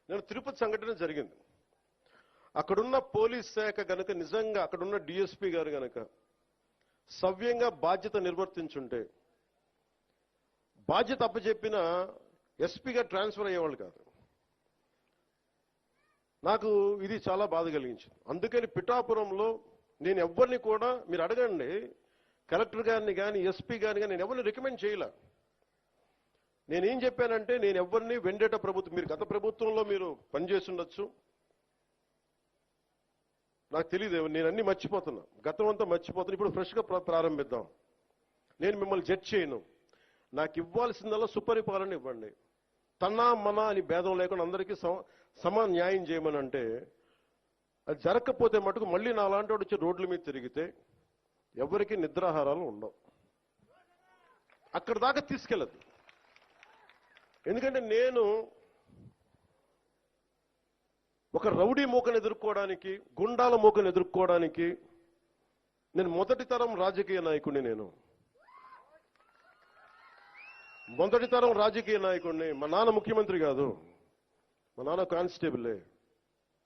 నేను తిరుపతి సంఘటన జరిగింది. అక్కడున్న పోలీస్ శాఖ గనక నిజంగా అక్కడున్న డిఎస్పీ గారు గనక సవ్యంగా బాధ్యత నిర్వర్తించుంటే బాధ్యత అప్పచెప్పిన ఎస్పీగా ట్రాన్స్ఫర్ అయ్యేవాళ్ళు కాదు. నాకు ఇది చాలా బాధ కలిగించింది. అందుకని పిఠాపురంలో నేను ఎవరిని కూడా మీరు అడగండి, కలెక్టర్ గారిని కానీ ఎస్పీ గారిని కానీ నేను ఎవరిని రికమెండ్ చేయలే. నేనేం చెప్పానంటే నేను ఎవరిని వెండేట ప్రభుత్వం, మీరు గత ప్రభుత్వంలో మీరు పనిచేసి ఉండొచ్చు, నాకు తెలియదు, నేను అన్ని మర్చిపోతున్నా, గతం అంతా మర్చిపోతున్నా. ఇప్పుడు ఫ్రెష్గా ప్రారంభిద్దాం. నేను మిమ్మల్ని జడ్జ్ చేయను. నాకు ఇవ్వాల్సిందల్లా సుపరిపాలన ఇవ్వండి. తన్నా మన అని భేదం లేకుండా అందరికీ సమాన న్యాయం చేయమని అంటే అది జరగకపోతే మటుకు మళ్ళీ నా లాంటి వాడు వచ్చి రోడ్ల మీద తిరిగితే ఎవరికి నిద్రాహారాలు ఉండవు. అక్కడ దాకా తీసుకెళ్ళదు. ఎందుకంటే నేను ఒక రౌడీ మూకను ఎదుర్కోవడానికి, గుండాల మూకను ఎదుర్కోవడానికి నేను మొదటి తరం రాజకీయ నాయకుడిని. నేను మొదటి తరం రాజకీయ నాయకుడిని. మా నాన్న ముఖ్యమంత్రి కాదు, మా నాన్న కానిస్టేబులే.